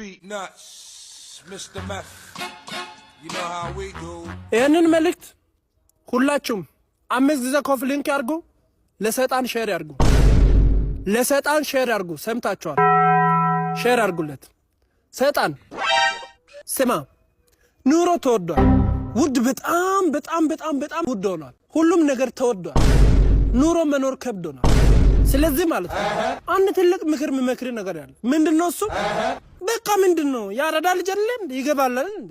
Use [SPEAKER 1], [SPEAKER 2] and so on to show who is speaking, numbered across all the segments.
[SPEAKER 1] Beat nuts, Mr. Meth. You know how we do.
[SPEAKER 2] ይሄንን መልእክት ሁላችሁም 5 ጊዜ ኮፒ ሊንክ ያርጉ፣ ለሰይጣን ሼር ያርጉ፣ ለሰይጣን ሼር ያርጉ። ሰምታችኋል? ሼር ያርጉለት። ሰይጣን ስማ፣ ኑሮ ተወዷል። ውድ በጣም በጣም በጣም በጣም ውድ ሆኗል። ሁሉም ነገር ተወዷል። ኑሮ መኖር ከብዶናል። ስለዚህ ማለት ነው አንድ ትልቅ ምክር መመክር ነገር ያለ ምንድነው እሱ? በቃ ምንድነው ያረዳ ልጅ አይደል ይገባል አይደል?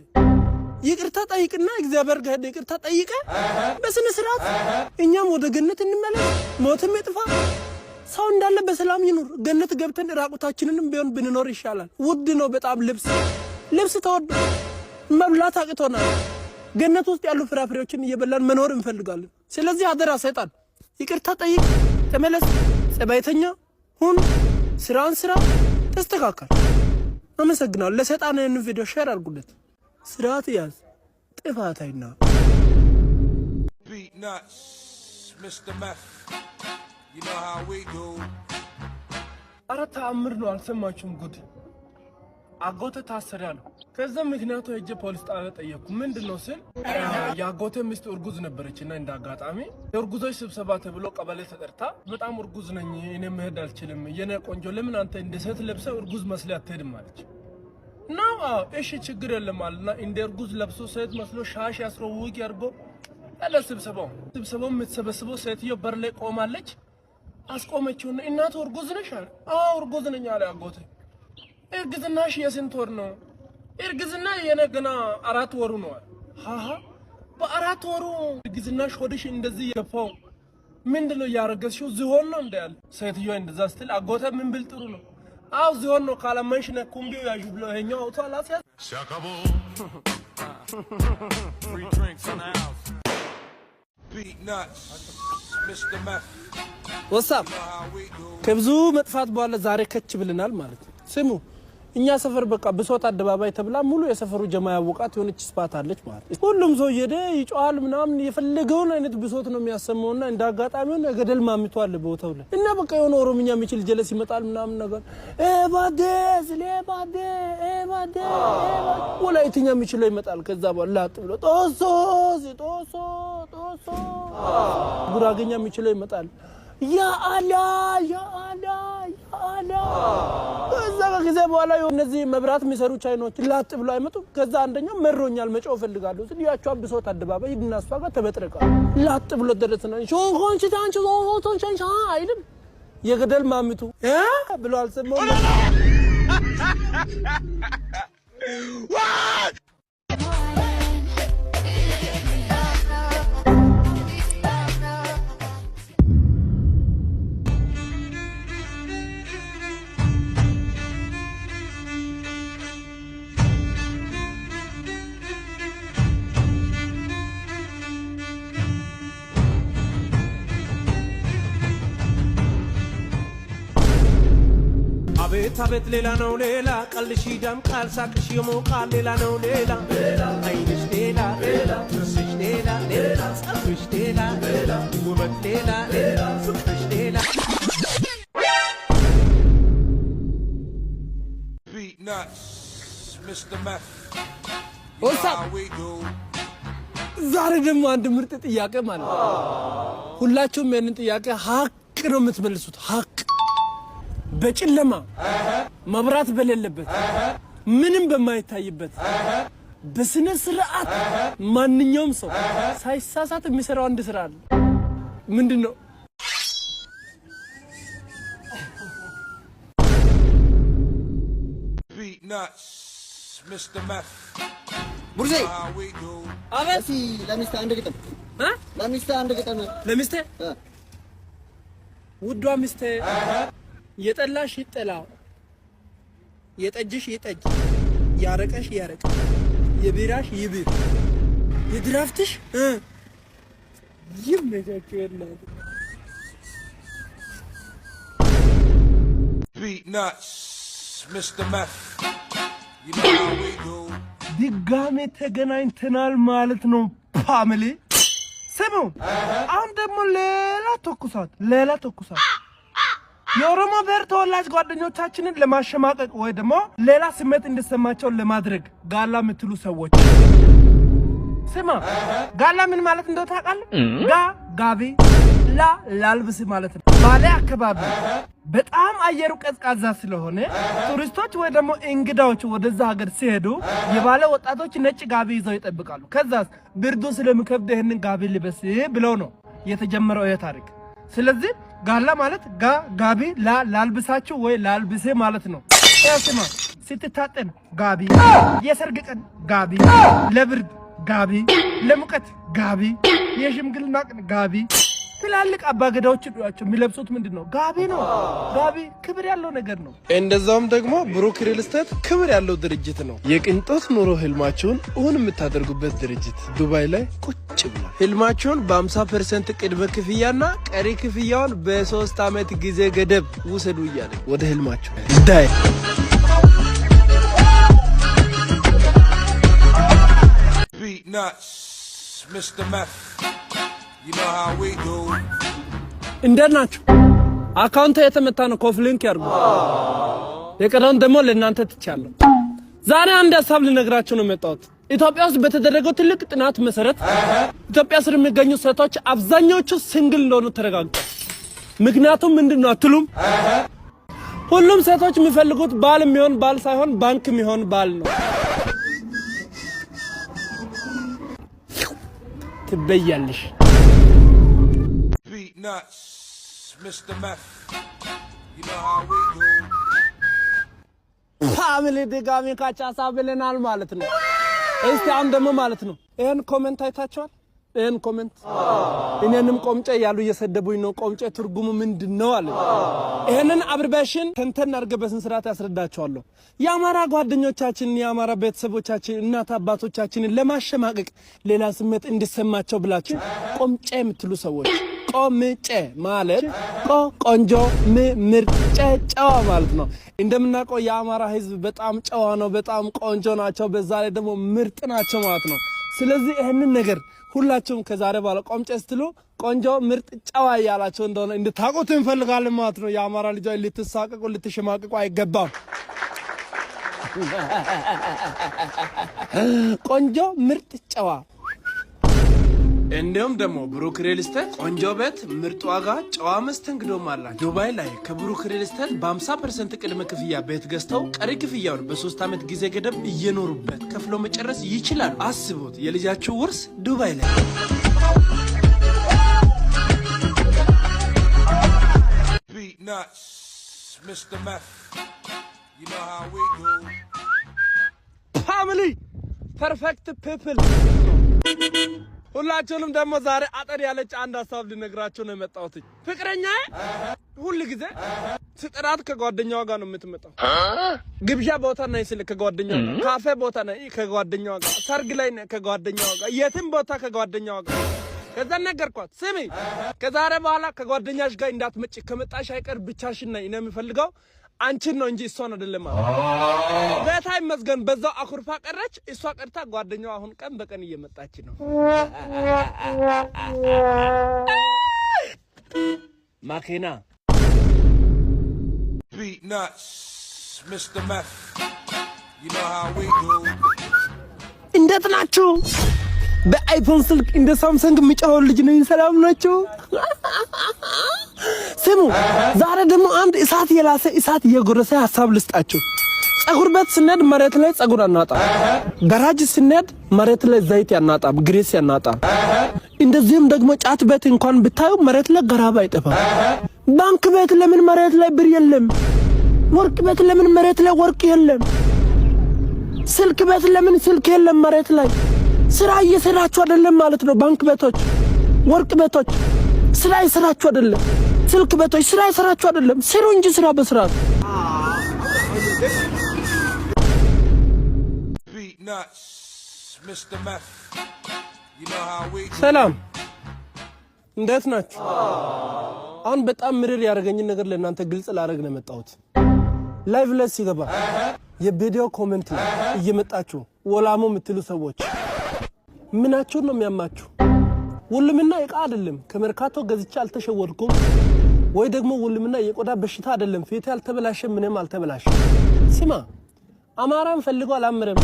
[SPEAKER 2] ይቅርታ ጠይቅና እግዚአብሔር ጋር ይቅርታ ጠይቀ በስነ ስርዓት እኛም ወደ ገነት እንመለስ። ሞትም ይጥፋ፣ ሰው እንዳለ በሰላም ይኑር። ገነት ገብተን ራቁታችንንም ቢሆን ብንኖር ይሻላል። ውድ ነው በጣም ልብስ ተወዶ መብላት አቅቶናል። ገነት ውስጥ ያሉ ፍራፍሬዎችን እየበላን መኖር እንፈልጋለን። ስለዚህ አደራ ሰይጣን ይቅርታ ጠይቅ፣ ተመለስ፣ ጸባይተኛ ሁን፣ ስራን ስራ፣ ተስተካከል። አመሰግናለሁ። ለሰይጣን ይህን ቪዲዮ ሼር አድርጉለት። ስርዓት ያዝ፣ ጥፋት አይና።
[SPEAKER 1] Beat nuts, Mr. Meth. You know how we do.
[SPEAKER 2] አረ ተአምር ነው። አልሰማችሁም? ጉድ አጎቴ ታሰረ ያለው። ከዛ ምክንያቱ ሄጄ ፖሊስ ጣቢያ ጠየቅኩ። ምንድነው ስል የአጎቴ ሚስት እርጉዝ ነበረችና እንዳጋጣሚ የእርጉዞች ስብሰባ ተብሎ ቀበሌ ተጠርታ በጣም እርጉዝ ነኝ እኔ መሄድ አልችልም፣ የኔ ቆንጆ ለምን አንተ እንደ ሴት ለብሰህ እርጉዝ መስለህ አትሄድም አለች። ነው እሺ ችግር የለም አለና እንደ እርጉዝ ለብሶ ሴት መስሎ ሻሽ ያስሮ ውግ ያርጎ አለ ስብሰባው የምትሰበስበው ሴትዮ በር ላይ ቆማለች። አስቆመችውና እናቱ እርጉዝ ነሽ አለ። አዎ እርጉዝ ነኝ አለ አጎቴ። እርግዝናሽ የስንት ወር ነው? እርግዝና የኔ ገና 4 ወሩ ነው አለ። ሃሃ በ4 ወሩ እርግዝናሽ ሆድሽ እንደዚህ የገፋው ምንድነው ያረገዝሽው? ዝሆን ነው እንደ ያለ ሴትዮ እንደዛ ስትል አጎቴ ምን ብል ጥሩ ነው? አው ዝሆን ነው ካላመንሽ ነው ኩምቢው ያጁ ብሎ ይሄኛው አውቶ አላሲያ
[SPEAKER 1] Shakabo. Free drinks in the house. Beat nuts, Mr. Meth.
[SPEAKER 2] ወሳብ ከብዙ መጥፋት በኋላ ዛሬ ከች ብለናል ማለት ነው። ስሙ እኛ ሰፈር በቃ ብሶት አደባባይ ተብላ ሙሉ የሰፈሩ ጀማ ያወቃት የሆነች ስፓት አለች ማለት ነው። ሁሉም ሰው ይሄደ ይጮሃል ምናምን የፈለገውን አይነት ብሶት ነው የሚያሰማውና እንዳጋጣሚው ገደል ማሚቱ አለ ቦታው ላይ እና በቃ የሆነ ኦሮምኛ የሚችል ጀለስ ይመጣል ምናምን ነገር ባዴስ ለባዴ ባዴ ወላይትኛ የሚችለው ይመጣል። ከዛ በኋላ ላጥ ብሎ ጦሶ ጉራገኛ የሚችለው ይመጣል። ያ አላ ከዛ ከጊዜ በኋላ እነዚህ መብራት የሚሰሩ ቻይኖች ላጥ ብሎ አይመጡ። ከዛ አንደኛው መሮኛል መጫው ፈልጋለሁ ስል ያቸው ብሶት አደባባይ ሂድና እሷ ጋር ተበጥረቃ ላጥ ብሎ ደረሰና ሾንኮንቺ ታንቺ ዞቶንቺ አይልም የገደል ማሚቱ ብሎ አልሰማው።
[SPEAKER 3] አቤት ሌላ ነው ሌላ ቀልሽ ደምቃል ሳቅሽ የሞቃል ሌላ ነው ሌላ አይንሽ ሌላ ጥርስሽ ሌላ ጸጉርሽ ሌላ ውበት ሌላ ፍቅርሽ ሌላ።
[SPEAKER 1] Beat nuts, Mr. Meth.
[SPEAKER 2] ወሳብ ዛሬ ደግሞ አንድ ምርጥ ጥያቄ ማለት ነው። ሁላችሁም ይሄንን ጥያቄ ሀቅ ነው የምትመልሱት። ሀቅ በጨለማ መብራት በሌለበት ምንም በማይታይበት በስነ ስርዓት ማንኛውም ሰው ሳይሳሳት የሚሰራው አንድ ስራ አለ። ምንድነው?
[SPEAKER 1] Beat nuts, Mr. Meth.
[SPEAKER 4] ቡርዜ
[SPEAKER 1] How we do.
[SPEAKER 2] አበሲ
[SPEAKER 4] ለሚስት አንድ ግጥም
[SPEAKER 2] ለሚስቴ ውዷ ሚስቴ የጠላሽ ይጠላ፣ የጠጅሽ ይጠጅ፣ ያረቀሽ ያረቅ፣ የቢራሽ ይብር፣ የድራፍትሽ ይመቻችላል።
[SPEAKER 1] Beat nuts, Mr. Meth. You know how we do.
[SPEAKER 2] ድጋሜ ተገናኝተናል ማለት ነው ፋሚሊ። ስሙ አሁን ደግሞ ሌላ ተኩሳት የኦሮሞ ብሔር ተወላጅ ጓደኞቻችንን ለማሸማቀቅ ወይ ደግሞ ሌላ ስሜት እንዲሰማቸው ለማድረግ ጋላ የምትሉ ሰዎች ስማ፣ ጋላ ምን ማለት እንደው ታውቃለህ? ጋቢ ላልብስ ማለት ነው። ባሌ አካባቢ በጣም አየሩ ቀዝቃዛ ስለሆነ ቱሪስቶች ወይ ደግሞ እንግዳዎች ወደዛ ሀገር ሲሄዱ የባለ ወጣቶች ነጭ ጋቢ ይዘው ይጠብቃሉ። ከዛስ ብርዱ ስለሚከብድ ይሄንን ጋቢ ልበስ ብለው ነው የተጀመረው ይሄ ታሪክ። ስለዚህ ጋላ ማለት ጋቢ ላልብሳችሁ ወይ ላልብሴ ማለት ነው። ስማ፣ ስትታጠን ጋቢ፣ የሰርግ ቀን ጋቢ፣ ለብርድ ጋቢ፣ ለሙቀት ጋቢ፣ የሽምግልና ቀን ጋቢ። ትላልቅ አባገዳዎች የሚለብሱት ምንድነው? ጋቢ ነው። ጋቢ ክብር ያለው ነገር ነው። እንደዛውም ደግሞ ብሩክ ሪል ስቴት ክብር ያለው ድርጅት ነው። የቅንጦት ኑሮ ህልማችሁን እውን የምታደርጉበት ድርጅት ዱባይ ላይ ቁጭ ብሏል። ህልማችሁን በ50% ቅድመ ክፍያና ቀሪ ክፍያውን በ3 ዓመት ጊዜ ገደብ ውሰዱ እያለ ወደ ህልማችሁ ዳይ
[SPEAKER 1] Beat nuts, Mr. Meth. You know how we do.
[SPEAKER 2] እንዴት ናችሁ? አካውንት የተመታ ነው። ኮፍሊንክ ያርጉ። የቀረውን ደግሞ ለእናንተ ትቻለሁ። ዛሬ አንድ ሐሳብ ልነግራችሁ ነው የመጣሁት። ኢትዮጵያ ውስጥ በተደረገው ትልቅ ጥናት መሰረት ኢትዮጵያ ስር የሚገኙ ሴቶች አብዛኞቹ ሲንግል እንደሆኑ ተረጋግጧል። ምክንያቱም ምንድነው አትሉም? ሁሉም ሴቶች የሚፈልጉት ባል የሚሆን ባል ሳይሆን ባንክ የሚሆን ባል ነው። ትበያለሽ።
[SPEAKER 1] Beat nuts, Mr. Meth. You know how we do.
[SPEAKER 2] ፋሚሊ ድጋሚ ካቻሳ ብለናል ማለት ነው። እስቲ አሁን ደግሞ ማለት ነው ይሄን ኮሜንት አይታችኋል? ይሄን ኮሜንት እኔንም ቆምጬ ያሉ እየሰደቡኝ ነው። ቆምጬ ትርጉሙ ምንድነው አለ። ይሄንን አብርባሽን ተንተን አርገበስን ስርዓት ያስረዳቸዋለሁ። የአማራ ጓደኞቻችን፣ የአማራ ቤተሰቦቻችን፣ እናት አባቶቻችንን ለማሸማቀቅ ሌላ ስሜት እንዲሰማቸው ብላችሁ ቆምጬ የምትሉ ሰዎች ቆምጬ ማለት ቆንጆ ምርጥ ጨዋ ማለት ነው። እንደምናውቀው የአማራ ህዝብ በጣም ጨዋ ነው፣ በጣም ቆንጆ ናቸው፣ በዛ ላይ ደግሞ ምርጥ ናቸው ማለት ነው። ስለዚህ ይሄንን ነገር ሁላችሁም ከዛሬ በኋላ ቆምጬ ስትሉ ቆንጆ ምርጥ ጨዋ ያላችሁ እንደሆነ እንድታውቁት እንፈልጋለን ማለት ነው። የአማራ ልጆች ልትሳቀቁ ልትሸማቀቁ አይገባም። ቆንጆ ምርጥ ጨዋ። እንዲሁም ደግሞ ብሩክ ሪል ስቴት ቆንጆ ቤት፣ ምርጥ ዋጋ፣ ጨዋ መስተንግዶም አላቸው። ዱባይ ላይ ከብሩክ ሪል ስቴት በ50% ቅድመ ክፍያ ቤት ገዝተው ቀሪ ክፍያውን በ3 ዓመት ጊዜ ገደብ እየኖሩበት ከፍሎ መጨረስ ይችላሉ። አስቡት፣ የልጃችሁ ውርስ ዱባይ ላይ።
[SPEAKER 1] Beat nuts, Mr. Meth. You know how we do.
[SPEAKER 2] ፋሚሊ ፐርፌክት ፒፕል ሁላችሁንም ደግሞ ዛሬ አጠር ያለች አንድ ሐሳብ ልነግራችሁ ነው የመጣሁት። ፍቅረኛዬ ሁሉ ጊዜ ስጥራት ከጓደኛዋ ጋር ነው የምትመጣው። ግብዣ ቦታ ነኝ ስል ከጓደኛዋ ጋር፣ ካፌ ቦታ ነኝ ከጓደኛዋ ጋር፣ ሰርግ ላይ ነኝ ከጓደኛዋ ጋር፣ የትም ቦታ ከጓደኛዋ ጋር። ከዛ ነገርኳት፣ ስሚ ከዛሬ በኋላ ከጓደኛሽ ጋር እንዳትመጪ፣ ከመጣሽ አይቀር ብቻሽን ነኝ። እኔ የምፈልገው አንቺን ነው እንጂ እሷን አይደለም ማለት ቤታ ይመስገን። በዛው አኩርፋ ቀረች። እሷ ቀርታ ጓደኛዋ አሁን ቀን በቀን እየመጣች ነው። ማኪና
[SPEAKER 1] Beat nuts, Mr. Meth. You know how we do.
[SPEAKER 2] እንዴት ናችሁ? በአይፎን ስልክ እንደ ሳምሰንግ የሚጫወው ልጅ ነኝ። ሰላም ናችሁ? ስሙ፣ ዛሬ ደግሞ አንድ እሳት የላሰ እሳት የጎረሰ ሐሳብ ልስጣችሁ። ጸጉር ቤት ስንሄድ መሬት ላይ ጸጉር አናጣም። ጋራጅ ስንሄድ መሬት ላይ ዘይት ያናጣም፣ ግሬስ ያናጣም። እንደዚህም ደግሞ ጫት ቤት እንኳን ብታዩ መሬት ላይ ገራባ አይጠፋም። ባንክ ቤት ለምን መሬት ላይ ብር የለም? ወርቅ ቤት ለምን መሬት ላይ ወርቅ የለም? ስልክ ቤት ለምን ስልክ የለም መሬት ላይ? ስራ እየሰራችሁ አይደለም ማለት ነው። ባንክ ቤቶች፣ ወርቅ ቤቶች ስራ እየሰራችሁ አይደለም። ስልክ ቤቶች ስራ እየሰራችሁ አይደለም። ስሩ እንጂ ስራ በስርዓት።
[SPEAKER 1] Beat nuts, Mr. Meth. You know how we do.
[SPEAKER 2] ሰላም እንዴት ናችሁ? አሁን በጣም ምርር ያደረገኝን ነገር ለእናንተ ግልጽ ላደርግ ነው የመጣሁት። ላይቭ ላይ ሲገባ የቪዲዮ ኮሜንት ላይ እየመጣችሁ ወላሞ የምትሉ ሰዎች ምናችሁን ነው የሚያማችሁ? ውልምና ዕቃ አይደለም። ከመርካቶ ገዝቼ አልተሸወድኩም። ወይ ደግሞ ውልምና የቆዳ በሽታ አይደለም ፊት ያልተበላሸ ምንም አልተበላሸ ስማ አማራን ፈልጎ አላምረም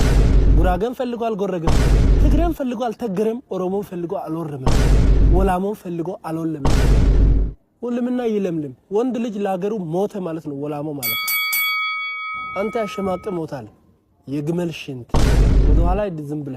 [SPEAKER 2] ጉራገን ፈልጎ አልጎረገም ትግሬን ፈልጎ አልተገረም ኦሮሞን ፈልጎ አልወረመም ወላሞን ፈልጎ አልወለም ውልምና ይለምልም ወንድ ልጅ ለሀገሩ ሞተ ማለት ነው ወላሞ ማለት አንተ ያሸማቀ ሞታል የግመል ሽንት ወደ ኋላ ዝም ብለ